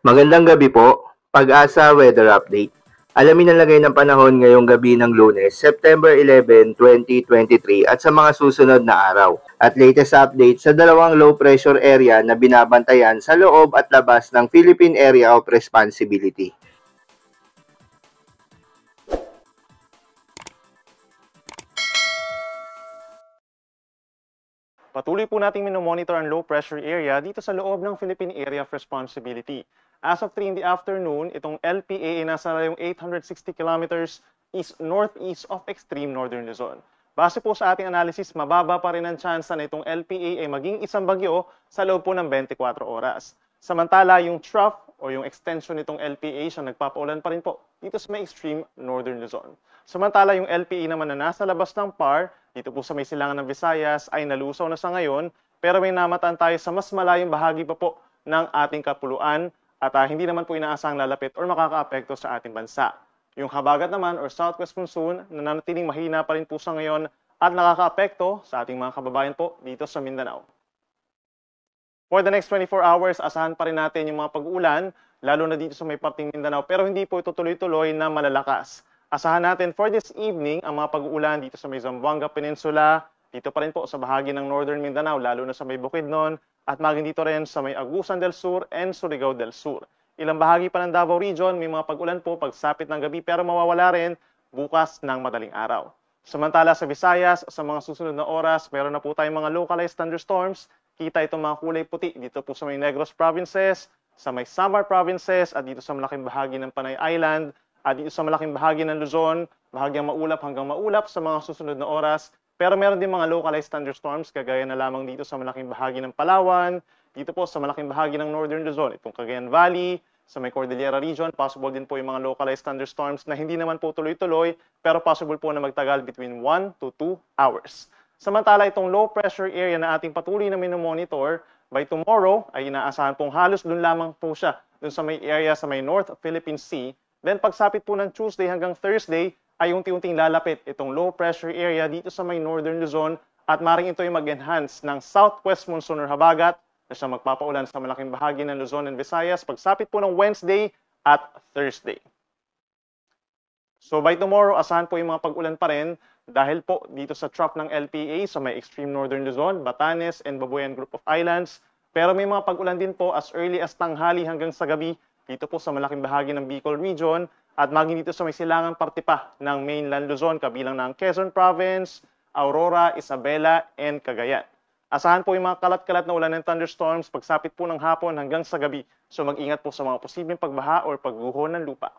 Magandang gabi po, Pag-asa Weather Update. Alamin ang lagay ng panahon ngayong gabi ng Lunes, September 11, 2023 at sa mga susunod na araw. At latest update sa dalawang low pressure area na binabantayan sa loob at labas ng Philippine Area of Responsibility. Patuloy po nating minomonitor ang low pressure area dito sa loob ng Philippine Area of Responsibility. As of 3 in the afternoon, itong LPA ay nasa layong 860 kilometers northeast of extreme northern Luzon. Base po sa ating analysis, mababa pa rin ang tsansa na itong LPA ay maging isang bagyo sa loob po ng 24 oras. Samantala, yung trough o yung extension nitong LPA siya nagpapaulan pa rin po dito sa may extreme northern Luzon. Samantala, yung LPA naman na nasa labas ng PAR, dito po sa may silangan ng Visayas ay nalusaw na sa ngayon, pero may namataan tayo sa mas malayong bahagi pa po ng ating kapuluan at hindi naman po inaasang lalapit or makakaapekto sa ating bansa. Yung habagat naman or southwest monsoon na nanatiling mahina pa rin po sa ngayon at nakakaapekto sa ating mga kababayan po dito sa Mindanao. For the next 24 hours, asahan pa rin natin yung mga pag-ulan, lalo na dito sa may parting Mindanao, pero hindi po ito tuloy-tuloy na malalakas. Asahan natin for this evening ang mga pag-uulan dito sa may Zamboanga Peninsula, dito pa rin po sa bahagi ng Northern Mindanao, lalo na sa may Bukidnon, at maging dito rin sa may Agusan del Sur and Surigao del Sur. Ilang bahagi pa ng Davao Region, may mga pag-ulan po pagsapit ng gabi pero mawawala rin bukas ng madaling araw. Samantala sa Visayas, sa mga susunod na oras, meron na po tayong mga localized thunderstorms. Kita itong mga kulay puti dito po sa may Negros Provinces, sa may Samar Provinces, at dito sa malaking bahagi ng Panay Island, at dito sa malaking bahagi ng Luzon, bahagyang maulap hanggang maulap sa mga susunod na oras. Pero meron din mga localized thunderstorms, kagaya na lamang dito sa malaking bahagi ng Palawan, dito po sa malaking bahagi ng Northern Luzon, itong Cagayan Valley, sa may Cordillera Region, possible din po yung mga localized thunderstorms na hindi naman po tuloy-tuloy, pero possible po na magtagal between 1 to 2 hours. Samantala, itong low pressure area na ating patuloy na minomonitor, by tomorrow ay inaasahan pong halos dun lamang po siya, dun sa may area sa may North Philippine Sea. Then pagsapit po ng Tuesday hanggang Thursday ay unti-unting lalapit itong low pressure area dito sa may Northern Luzon at maring ito ay mag-enhance ng southwest monsoon or habagat na siya magpapaulan sa malaking bahagi ng Luzon and Visayas pagsapit po ng Wednesday at Thursday. So by tomorrow, asahan po yung mga pag-ulan pa rin dahil po dito sa trough ng LPA sa may extreme northern Luzon, Batanes, and Babuyan Group of Islands. Pero may mga pag-ulan din po as early as tanghali hanggang sa gabi dito po sa malaking bahagi ng Bicol Region at maging dito sa may silangang parte pa ng mainland Luzon kabilang ng Quezon Province, Aurora, Isabela, and Cagayan. Asahan po yung mga kalat-kalat na ulan ng thunderstorms pagsapit po ng hapon hanggang sa gabi. So mag-ingat po sa mga posibleng pagbaha or pagguho ng lupa.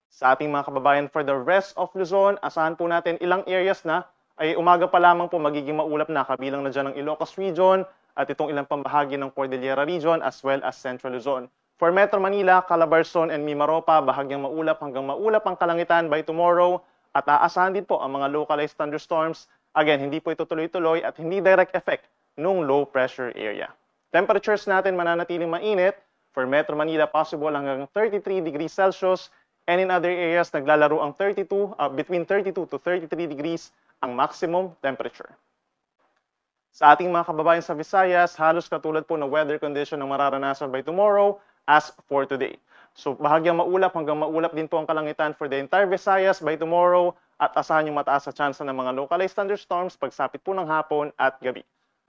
Sa ating mga kababayan for the rest of Luzon, asahan po natin ilang areas na ay umaga pa lamang po magiging maulap na kabilang na dyan ng Ilocos Region at itong ilang pambahagi ng Cordillera Region as well as Central Luzon. For Metro Manila, Calabarzon, and Mimaropa, bahagyang maulap hanggang maulap ang kalangitan by tomorrow at aasahan din po ang mga localized thunderstorms. Again, hindi po ito tuloy-tuloy at hindi direct effect nung low pressure area. Temperatures natin mananatiling mainit. For Metro Manila, possible hanggang 33 degrees Celsius and in other areas naglalaro ang between 32 to 33 degrees ang maximum temperature. Sa ating mga kababayan sa Visayas, halos katulad po ng weather condition na mararanasan by tomorrow as for today. So bahagyang maulap hanggang maulap din po ang kalangitan for the entire Visayas by tomorrow at asahan yung mataas sa tsansa ng mga localized thunderstorms pagsapit po ng hapon at gabi.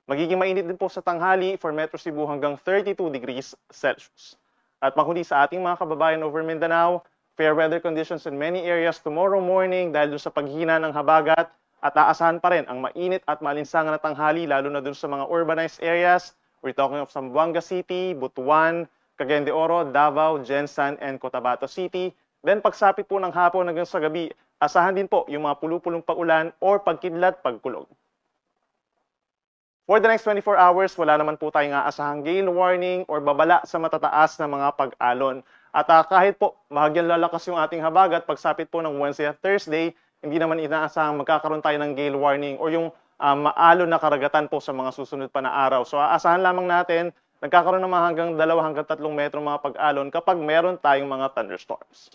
Magiging mainit din po sa tanghali for Metro Cebu hanggang 32 degrees Celsius. At makundi sa ating mga kababayan over Mindanao, fair weather conditions in many areas tomorrow morning dahil doon sa paghina ng habagat at aasahan pa rin ang mainit at maalinsangan na tanghali lalo na doon sa mga urbanized areas. We're talking of Zamboanga City, Butuan, Cagayan de Oro, Davao, Jensan, and Cotabato City. Then pagsapit po ng hapon hanggang sa gabi, asahan din po yung mga pulupulong paulan or pagkidlat, pagkulog. For the next 24 hours, wala naman po tayong aasahang gale warning or babala sa matataas na mga pag-alon. At kahit po bahagyang lalakas yung ating habagat pagsapit po ng Wednesday at Thursday, hindi naman inaasahang magkakaroon tayo ng gale warning or yung maalon na karagatan po sa mga susunod pa na araw. So aasahan lamang natin nagkakaroon naman hanggang 2 hanggang 3 metro mga pag-alon kapag meron tayong mga thunderstorms.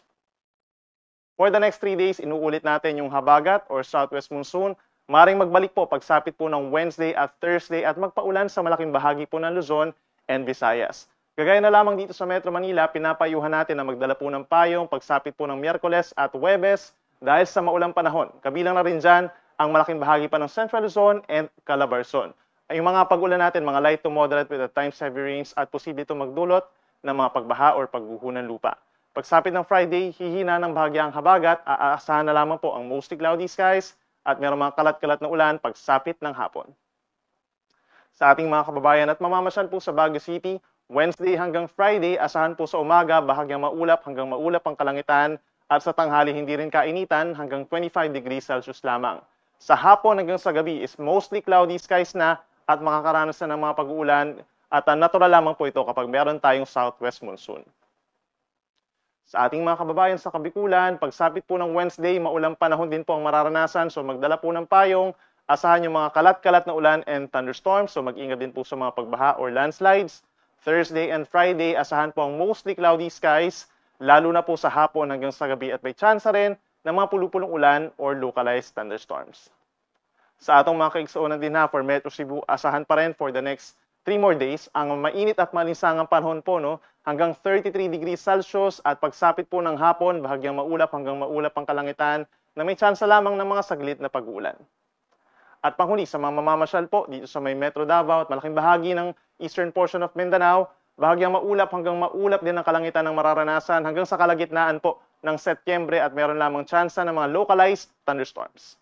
For the next 3 days, inuulit natin yung habagat or southwest monsoon. Maring magbalik po pagsapit po ng Wednesday at Thursday at magpaulan sa malaking bahagi po ng Luzon and Visayas. Gagaya na lamang dito sa Metro Manila, pinapayuhan natin na magdala po ng payong pagsapit po ng Miyerkules at Huwebes dahil sa maulang panahon. Kabilang na rin dyan ang malaking bahagi pa ng Central Luzon and Calabarzon. Ay yung mga pag-ulan natin, mga light to moderate with at times heavy rains at posible ito magdulot ng mga pagbaha or pagguho ng lupa. Pagsapit ng Friday, hihina ng bahagyang habagat, aasahan na lamang po ang mostly cloudy skies at mayroong mga kalat-kalat na ulan pagsapit ng hapon. Sa ating mga kababayan at mamamasyal po sa Baguio City, Wednesday hanggang Friday, asahan po sa umaga, bahagyang maulap hanggang maulap ang kalangitan at sa tanghali hindi rin kainitan hanggang 25 degrees Celsius lamang. Sa hapon hanggang sa gabi is mostly cloudy skies na at makakaranas na ng mga pag-uulan at natural lamang po ito kapag meron tayong southwest monsoon. Sa ating mga kababayan sa Kabikulan, pagsapit po ng Wednesday, maulang panahon din po ang mararanasan, so magdala po ng payong, asahan yung mga kalat-kalat na ulan and thunderstorms, so mag-ingat din po sa mga pagbaha or landslides. Thursday and Friday, asahan po ang mostly cloudy skies, lalo na po sa hapon hanggang sa gabi at may tsansa rin ng mga pulupulong ulan or localized thunderstorms. Sa atong mga kaigsuonan din na for Metro Cebu, asahan pa rin for the next 3 more days ang mainit at malinsangang panahon po hanggang 33 degrees Celsius at pagsapit po ng hapon, bahagyang maulap hanggang maulap ang kalangitan na may tsansa lamang ng mga saglit na pag-uulan. At panghuli sa mga mamamasyal po dito sa may Metro Davao at malaking bahagi ng eastern portion of Mindanao, bahagyang maulap hanggang maulap din ang kalangitan ng mararanasan hanggang sa kalagitnaan po ng Setyembre at meron lamang tsansa ng mga localized thunderstorms.